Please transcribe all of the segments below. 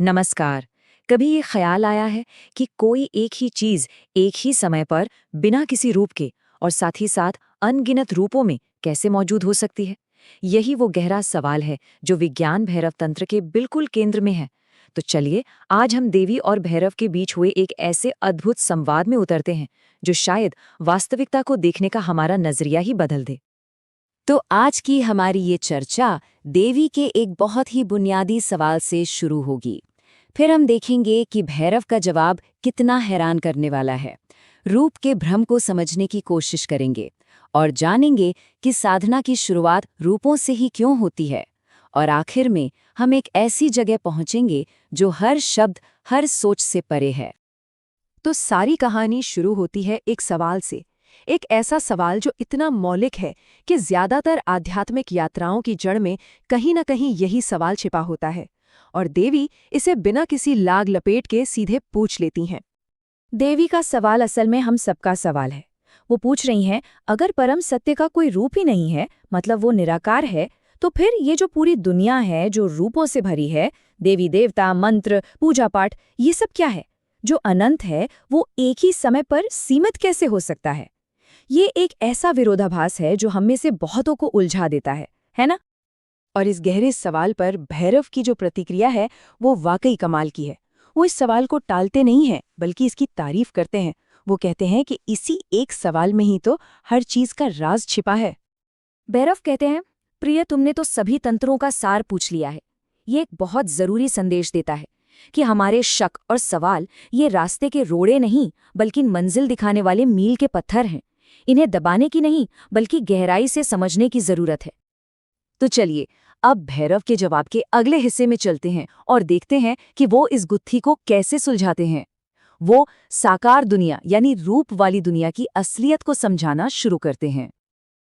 नमस्कार। कभी ये ख्याल आया है कि कोई एक ही चीज एक ही समय पर बिना किसी रूप के और साथ ही साथ अनगिनत रूपों में कैसे मौजूद हो सकती है? यही वो गहरा सवाल है जो विज्ञान भैरव तंत्र के बिल्कुल केंद्र में है। तो चलिए, आज हम देवी और भैरव के बीच हुए एक ऐसे अद्भुत संवाद में उतरते हैं जो शायद वास्तविकता को देखने का हमारा नजरिया ही बदल दे। तो आज की हमारी ये चर्चा देवी के एक बहुत ही बुनियादी सवाल से शुरू होगी। फिर हम देखेंगे कि भैरव का जवाब कितना हैरान करने वाला है। रूप के भ्रम को समझने की कोशिश करेंगे और जानेंगे कि साधना की शुरुआत रूपों से ही क्यों होती है। और आखिर में हम एक ऐसी जगह पहुंचेंगे जो हर शब्द, हर सोच से परे है। तो सारी कहानी शुरू होती है एक सवाल से। एक ऐसा सवाल जो इतना मौलिक है कि ज्यादातर आध्यात्मिक यात्राओं की जड़ में कहीं न कहीं यही सवाल छिपा होता है, और देवी इसे बिना किसी लाग लपेट के सीधे पूछ लेती हैं। देवी का सवाल असल में हम सबका सवाल है। वो पूछ रही हैं, अगर परम सत्य का कोई रूप ही नहीं है, मतलब वो निराकार है, तो फिर ये जो पूरी दुनिया है जो रूपों से भरी है, देवी देवता, मंत्र, पूजा पाठ, ये सब क्या है? जो अनंत है वो एक ही समय पर सीमित कैसे हो सकता है? ये एक ऐसा विरोधाभास है जो हम में से बहुतों को उलझा देता है ना? और इस गहरे सवाल पर भैरव की जो प्रतिक्रिया है वो वाकई कमाल की है। वो इस सवाल को टालते नहीं हैं, बल्कि इसकी तारीफ करते हैं। वो कहते हैं कि इसी एक सवाल में ही तो हर चीज का राज छिपा है। भैरव कहते हैं, प्रिय, तुमने तो सभी तंत्रों का सार पूछ लिया है। ये एक बहुत जरूरी संदेश देता है कि हमारे शक और सवाल ये रास्ते के रोड़े नहीं, बल्कि मंजिल दिखाने वाले मील के पत्थर हैं। इन्हें दबाने की नहीं, बल्कि गहराई से समझने की जरूरत है। तो चलिए, अब भैरव के जवाब के अगले हिस्से में चलते हैं और देखते हैं कि वो इस गुत्थी को कैसे सुलझाते हैं। वो साकार दुनिया यानी रूप वाली दुनिया की असलियत को समझाना शुरू करते हैं।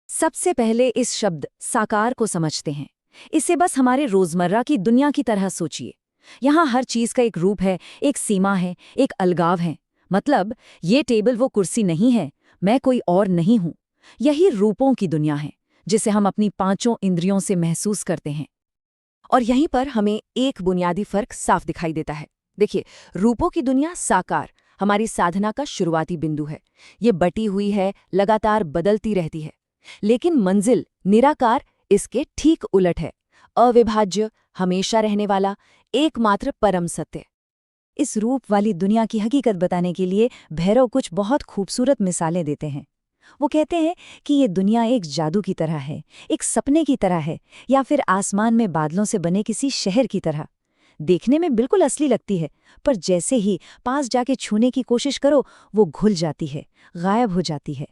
सबसे पहले इस शब्द साकार को समझते हैं। इसे बस हमारे रोजमर्रा की दुनिया की तरह सोचिए। यहाँ हर चीज का एक रूप है, एक सीमा है, एक अलगाव है। मतलब ये टेबल वो कुर्सी नहीं है, मैं कोई और नहीं हूं। यही रूपों की दुनिया है जिसे हम अपनी पांचों इंद्रियों से महसूस करते हैं। और यहीं पर हमें एक बुनियादी फर्क साफ दिखाई देता है। देखिए, रूपों की दुनिया साकार हमारी साधना का शुरुआती बिंदु है। ये बटी हुई है, लगातार बदलती रहती है। लेकिन मंजिल निराकार इसके ठीक उलट है। अविभाज्य, हमेशा रहने वाला, एकमात्र परम सत्य। इस रूप वाली दुनिया की हकीकत बताने के लिए भैरव कुछ बहुत खूबसूरत मिसालें देते हैं। वो कहते हैं कि ये दुनिया एक जादू की तरह है, एक सपने की तरह है, या फिर आसमान में बादलों से बने किसी शहर की तरह। देखने में बिल्कुल असली लगती है, पर जैसे ही पास जाके छूने की कोशिश करो, वो घुल जाती है, गायब हो जाती है।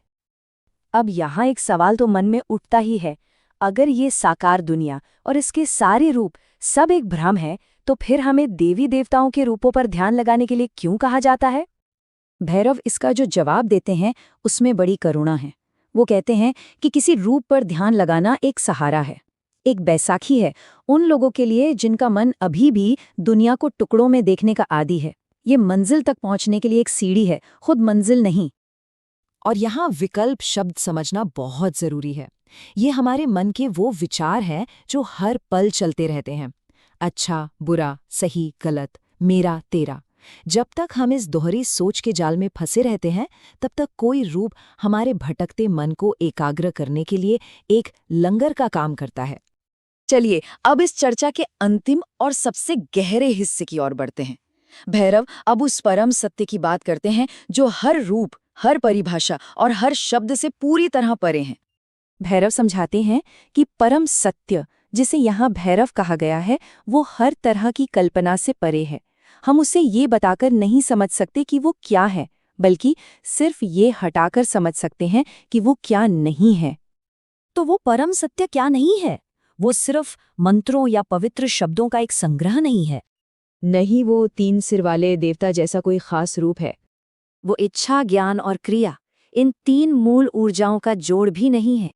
अब यहाँ एक सवाल तो मन में उठता ही है, अगर ये साकार दुनिया और इसके सारे रूप सब एक भ्रम है, तो फिर हमें देवी देवताओं के रूपों पर ध्यान लगाने के लिए क्यों कहा जाता है? भैरव इसका जो जवाब देते हैं उसमें बड़ी करुणा है। वो कहते हैं कि किसी रूप पर ध्यान लगाना एक सहारा है, एक बैसाखी है उन लोगों के लिए जिनका मन अभी भी दुनिया को टुकड़ों में देखने का आदी है। ये मंजिल तक पहुंचने के लिए एक सीढ़ी है, खुद मंजिल नहीं। और यहाँ विकल्प शब्द समझना बहुत जरूरी है। ये हमारे मन के वो विचार हैं जो हर पल चलते रहते हैं। अच्छा, बुरा, सही, गलत, मेरा, तेरा। जब तक हम इस दोहरी सोच के जाल में फंसे रहते हैं, तब तक कोई रूप हमारे भटकते मन को एकाग्र करने के लिए एक लंगर का काम करता है। चलिए, अब इस चर्चा के अंतिम और सबसे गहरे हिस्से की ओर बढ़ते हैं। भैरव अब उस परम सत्य की बात करते हैं जो हर रूप, हर परिभाषा और हर शब्द से पूरी तरह परे हैं। भैरव समझाते हैं कि परम सत्य, जिसे यहाँ भैरव कहा गया है, वो हर तरह की कल्पना से परे है। हम उसे ये बताकर नहीं समझ सकते कि वो क्या है, बल्कि सिर्फ ये हटाकर समझ सकते हैं कि वो क्या नहीं है। तो वो परम सत्य क्या नहीं है? वो सिर्फ मंत्रों या पवित्र शब्दों का एक संग्रह नहीं है। नहीं, वो 3 सिर वाले देवता जैसा कोई खास रूप है। वो इच्छा, ज्ञान और क्रिया, इन 3 मूल ऊर्जाओं का जोड़ भी नहीं है।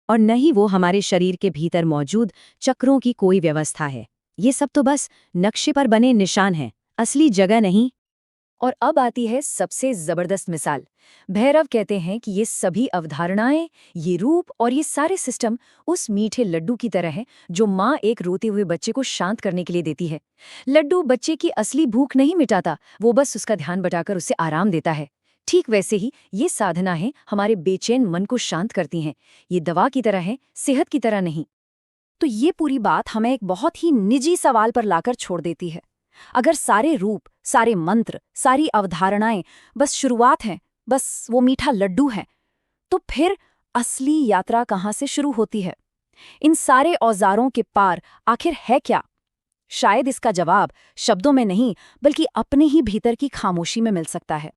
और न ही वो हमारे शरीर के भीतर मौजूद चक्रों की कोई व्यवस्था है। ये सब तो बस नक्शे पर बने निशान हैं, असली जगह नहीं। और अब आती है सबसे जबरदस्त मिसाल। भैरव कहते हैं कि ये सभी अवधारणाएं, ये रूप और ये सारे सिस्टम उस मीठे लड्डू की तरह हैं जो माँ एक रोते हुए बच्चे को शांत करने के लिए देती है। लड्डू बच्चे की असली भूख नहीं मिटाता, वो बस उसका ध्यान बटाकर उसे आराम देता है। ठीक वैसे ही ये साधनाएं हमारे बेचैन मन को शांत करती हैं। ये दवा की तरह है, सेहत की तरह नहीं। तो ये पूरी बात हमें एक बहुत ही निजी सवाल पर लाकर छोड़ देती है। अगर सारे रूप, सारे मंत्र, सारी अवधारणाएं बस शुरुआत हैं, बस वो मीठा लड्डू है, तो फिर असली यात्रा कहाँ से शुरू होती है? इन सारे औजारों के पार आखिर है क्या? शायद इसका जवाब शब्दों में नहीं, बल्कि अपने ही भीतर की खामोशी में मिल सकता है।